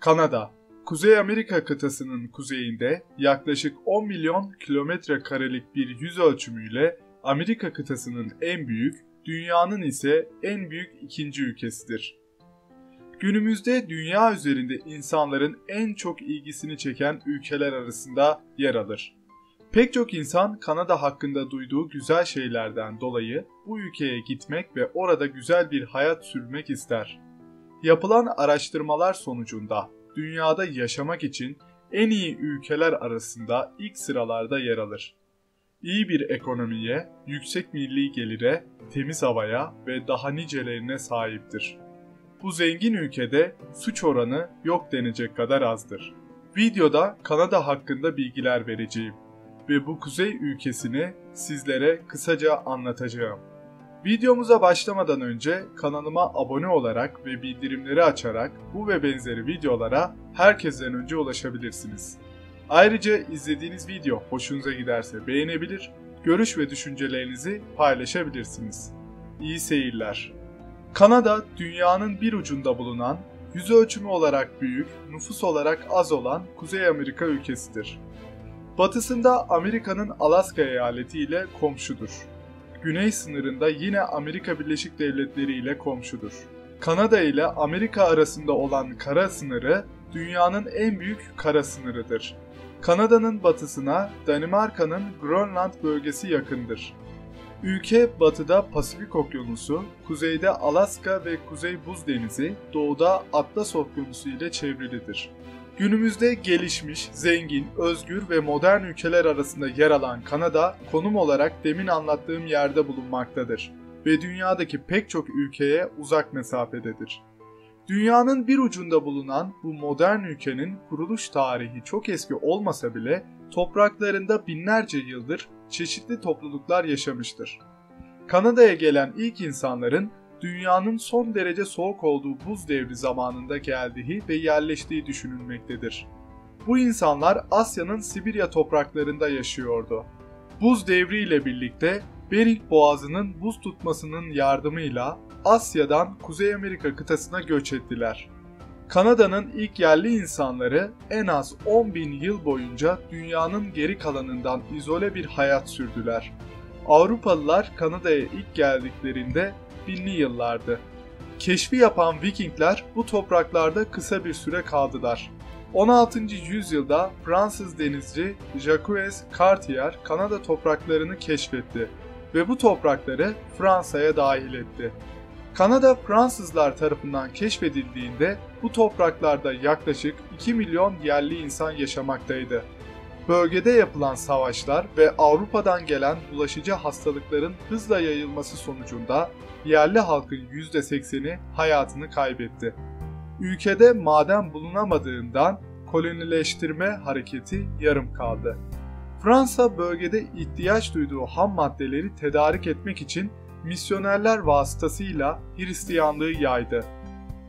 Kanada, Kuzey Amerika kıtasının kuzeyinde yaklaşık 10 milyon kilometre karelik bir yüz ölçümüyle Amerika kıtasının en büyük, dünyanın ise en büyük ikinci ülkesidir. Günümüzde dünya üzerinde insanların en çok ilgisini çeken ülkeler arasında yer alır. Pek çok insan Kanada hakkında duyduğu güzel şeylerden dolayı bu ülkeye gitmek ve orada güzel bir hayat sürmek ister. Yapılan araştırmalar sonucunda dünyada yaşamak için en iyi ülkeler arasında ilk sıralarda yer alır. İyi bir ekonomiye, yüksek milli gelire, temiz havaya ve daha nicelerine sahiptir. Bu zengin ülkede suç oranı yok denecek kadar azdır. Videoda Kanada hakkında bilgiler vereceğim ve bu kuzey ülkesini sizlere kısaca anlatacağım. Videomuza başlamadan önce kanalıma abone olarak ve bildirimleri açarak bu ve benzeri videolara herkesten önce ulaşabilirsiniz. Ayrıca izlediğiniz video hoşunuza giderse beğenebilir, görüş ve düşüncelerinizi paylaşabilirsiniz. İyi seyirler. Kanada, dünyanın bir ucunda bulunan, yüz ölçümü olarak büyük, nüfus olarak az olan Kuzey Amerika ülkesidir. Batısında Amerika'nın Alaska eyaleti ile komşudur. Güney sınırında yine Amerika Birleşik Devletleri ile komşudur. Kanada ile Amerika arasında olan kara sınırı dünyanın en büyük kara sınırıdır. Kanada'nın batısına Danimarka'nın Grönland bölgesi yakındır. Ülke batıda Pasifik Okyanusu, kuzeyde Alaska ve Kuzey Buz Denizi, doğuda Atlas Okyanusu ile çevrilidir. Günümüzde gelişmiş, zengin, özgür ve modern ülkeler arasında yer alan Kanada, konum olarak demin anlattığım yerde bulunmaktadır ve dünyadaki pek çok ülkeye uzak mesafededir. Dünyanın bir ucunda bulunan bu modern ülkenin kuruluş tarihi çok eski olmasa bile topraklarında binlerce yıldır çeşitli topluluklar yaşamıştır. Kanada'ya gelen ilk insanların dünyanın son derece soğuk olduğu buz devri zamanında geldiği ve yerleştiği düşünülmektedir. Bu insanlar Asya'nın Sibirya topraklarında yaşıyordu. Buz devri ile birlikte Bering Boğazı'nın buz tutmasının yardımıyla Asya'dan Kuzey Amerika kıtasına göç ettiler. Kanada'nın ilk yerli insanları en az 10.000 yıl boyunca dünyanın geri kalanından izole bir hayat sürdüler. Avrupalılar Kanada'ya ilk geldiklerinde 1000'li yıllardı. Keşfi yapan Vikingler bu topraklarda kısa bir süre kaldılar. 16. yüzyılda Fransız denizci Jacques Cartier Kanada topraklarını keşfetti ve bu toprakları Fransa'ya dahil etti. Kanada Fransızlar tarafından keşfedildiğinde bu topraklarda yaklaşık 2 milyon yerli insan yaşamaktaydı. Bölgede yapılan savaşlar ve Avrupa'dan gelen bulaşıcı hastalıkların hızla yayılması sonucunda yerli halkın %80'i hayatını kaybetti. Ülkede maden bulunamadığından kolonileştirme hareketi yarım kaldı. Fransa bölgede ihtiyaç duyduğu ham maddeleri tedarik etmek için misyonerler vasıtasıyla Hristiyanlığı yaydı.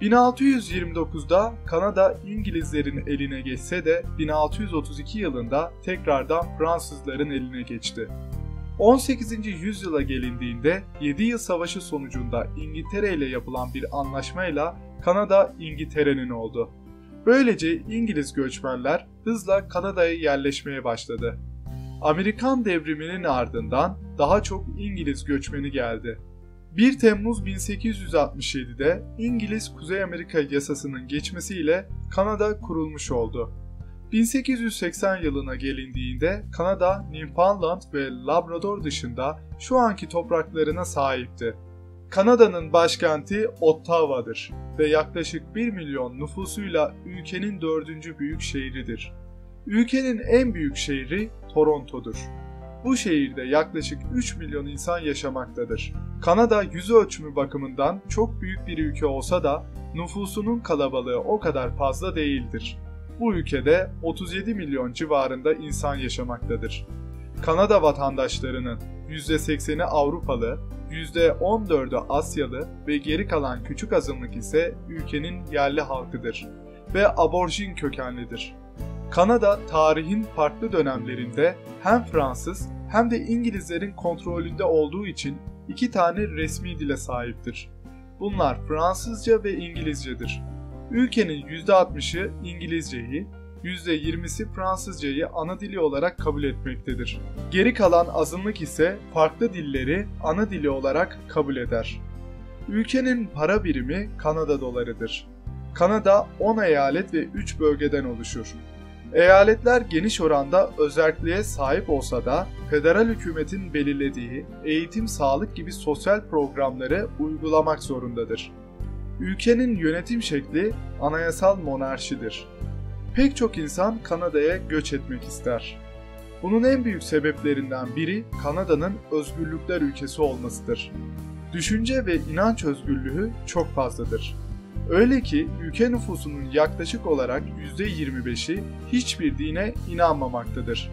1629'da Kanada İngilizlerin eline geçse de 1632 yılında tekrardan Fransızların eline geçti. 18. yüzyıla gelindiğinde 7 yıl savaşı sonucunda İngiltere ile yapılan bir anlaşmayla Kanada İngiltere'nin oldu. Böylece İngiliz göçmenler hızla Kanada'ya yerleşmeye başladı. Amerikan devriminin ardından daha çok İngiliz göçmeni geldi. 1 Temmuz 1867'de İngiliz Kuzey Amerika yasasının geçmesiyle Kanada kurulmuş oldu. 1880 yılına gelindiğinde Kanada, Newfoundland ve Labrador dışında şu anki topraklarına sahipti. Kanada'nın başkenti Ottawa'dır ve yaklaşık 1 milyon nüfusuyla ülkenin 4. büyük şehridir. Ülkenin en büyük şehri Toronto'dur. Bu şehirde yaklaşık 3 milyon insan yaşamaktadır. Kanada yüz ölçümü bakımından çok büyük bir ülke olsa da nüfusunun kalabalığı o kadar fazla değildir. Bu ülkede 37 milyon civarında insan yaşamaktadır. Kanada vatandaşlarının %80'i Avrupalı, %14'ü Asyalı ve geri kalan küçük azınlık ise ülkenin yerli halkıdır ve aborjin kökenlidir. Kanada tarihin farklı dönemlerinde hem Fransız hem de İngilizlerin kontrolünde olduğu için 2 tane resmi dile sahiptir. Bunlar Fransızca ve İngilizcedir. Ülkenin %60'ı İngilizceyi, %20'si Fransızcayı ana dili olarak kabul etmektedir. Geri kalan azınlık ise farklı dilleri ana dili olarak kabul eder. Ülkenin para birimi Kanada dolarıdır. Kanada 10 eyalet ve 3 bölgeden oluşur. Eyaletler geniş oranda özerkliğe sahip olsa da federal hükümetin belirlediği eğitim, sağlık gibi sosyal programları uygulamak zorundadır. Ülkenin yönetim şekli anayasal monarşidir. Pek çok insan Kanada'ya göç etmek ister. Bunun en büyük sebeplerinden biri Kanada'nın özgürlükler ülkesi olmasıdır. Düşünce ve inanç özgürlüğü çok fazladır. Öyle ki ülke nüfusunun yaklaşık olarak %25'i hiçbir dine inanmamaktadır.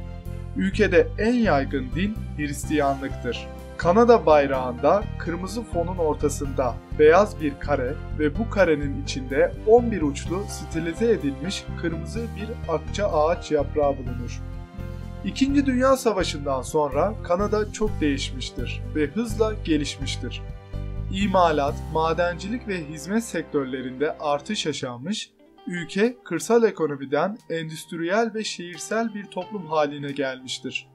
Ülkede en yaygın din Hristiyanlıktır. Kanada bayrağında kırmızı fonun ortasında beyaz bir kare ve bu karenin içinde 11 uçlu stilize edilmiş kırmızı bir akça ağaç yaprağı bulunur. İkinci Dünya Savaşı'ndan sonra Kanada çok değişmiştir ve hızla gelişmiştir. İmalat, madencilik ve hizmet sektörlerinde artış yaşanmış, ülke kırsal ekonomiden endüstriyel ve şehirsel bir toplum haline gelmiştir.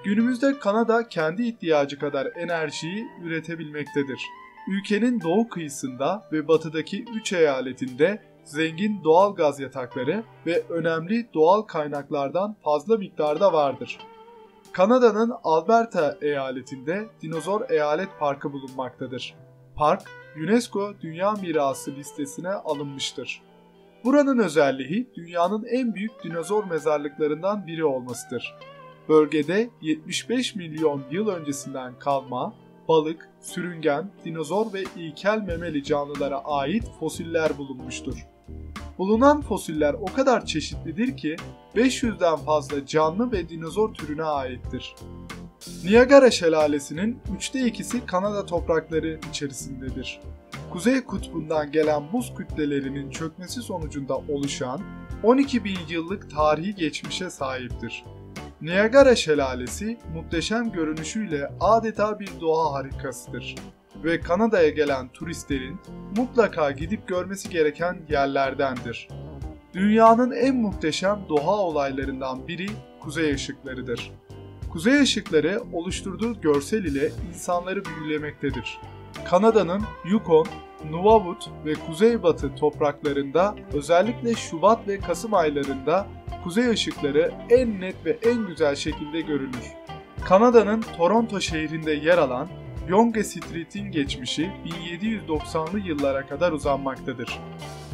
Günümüzde Kanada kendi ihtiyacı kadar enerjiyi üretebilmektedir. Ülkenin doğu kıyısında ve batıdaki 3 eyaletinde zengin doğal gaz yatakları ve önemli doğal kaynaklardan fazla miktarda vardır. Kanada'nın Alberta eyaletinde Dinozor Eyalet Parkı bulunmaktadır. Park, UNESCO Dünya Mirası listesine alınmıştır. Buranın özelliği dünyanın en büyük dinozor mezarlıklarından biri olmasıdır. Bölgede 75 milyon yıl öncesinden kalma balık, sürüngen, dinozor ve ilkel memeli canlılara ait fosiller bulunmuştur. Bulunan fosiller o kadar çeşitlidir ki 500'den fazla canlı ve dinozor türüne aittir. Niagara Şelalesi'nin 2/3'ü Kanada toprakları içerisindedir. Kuzey kutbundan gelen buz kütlelerinin çökmesi sonucunda oluşan 12.000 yıllık tarihi geçmişe sahiptir. Niagara Şelalesi muhteşem görünüşüyle adeta bir doğa harikasıdır ve Kanada'ya gelen turistlerin mutlaka gidip görmesi gereken yerlerdendir. Dünyanın en muhteşem doğa olaylarından biri kuzey ışıklarıdır. Kuzey ışıkları oluşturduğu görsel ile insanları büyülemektedir. Kanada'nın Yukon, Nunavut ve Kuzeybatı topraklarında özellikle Şubat ve Kasım aylarında kuzey ışıkları en net ve en güzel şekilde görülür. Kanada'nın Toronto şehrinde yer alan Yonge Street'in geçmişi 1790'lı yıllara kadar uzanmaktadır.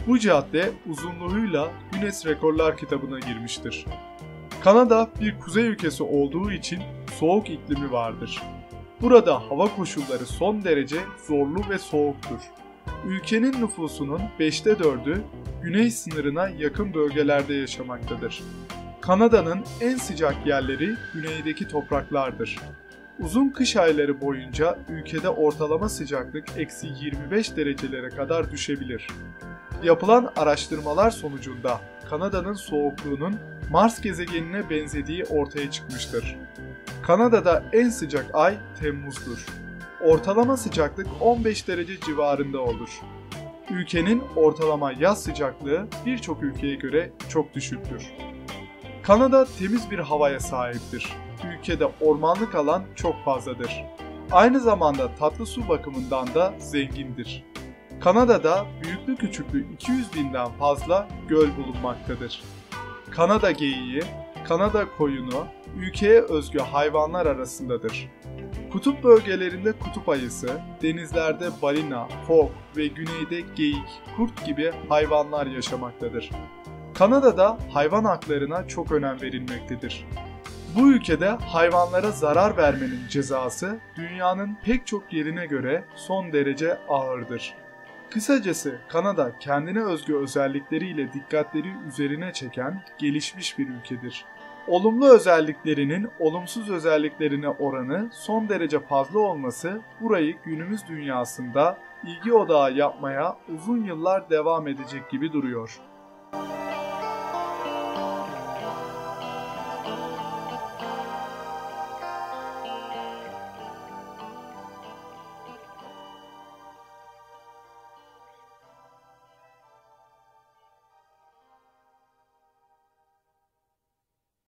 Bu cadde uzunluğuyla Guinness Rekorlar kitabına girmiştir. Kanada bir kuzey ülkesi olduğu için soğuk iklimi vardır. Burada hava koşulları son derece zorlu ve soğuktur. Ülkenin nüfusunun 4'ü güney sınırına yakın bölgelerde yaşamaktadır. Kanada'nın en sıcak yerleri güneydeki topraklardır. Uzun kış ayları boyunca ülkede ortalama sıcaklık -25 derecelere kadar düşebilir. Yapılan araştırmalar sonucunda Kanada'nın soğukluğunun Mars gezegenine benzediği ortaya çıkmıştır. Kanada'da en sıcak ay Temmuz'dur. Ortalama sıcaklık 15 derece civarında olur. Ülkenin ortalama yaz sıcaklığı birçok ülkeye göre çok düşüktür. Kanada temiz bir havaya sahiptir. Ülkede ormanlık alan çok fazladır. Aynı zamanda tatlı su bakımından da zengindir. Kanada'da büyüklü küçüklü 200.000'den fazla göl bulunmaktadır. Kanada geyiği, Kanada koyunu ülkeye özgü hayvanlar arasındadır. Kutup bölgelerinde kutup ayısı, denizlerde balina, fok ve güneyde geyik, kurt gibi hayvanlar yaşamaktadır. Kanada'da hayvan haklarına çok önem verilmektedir. Bu ülkede hayvanlara zarar vermenin cezası dünyanın pek çok yerine göre son derece ağırdır. Kısacası Kanada kendine özgü özellikleriyle dikkatleri üzerine çeken gelişmiş bir ülkedir. Olumlu özelliklerinin olumsuz özelliklerine oranı son derece fazla olması burayı günümüz dünyasında ilgi odağı yapmaya uzun yıllar devam edecek gibi duruyor.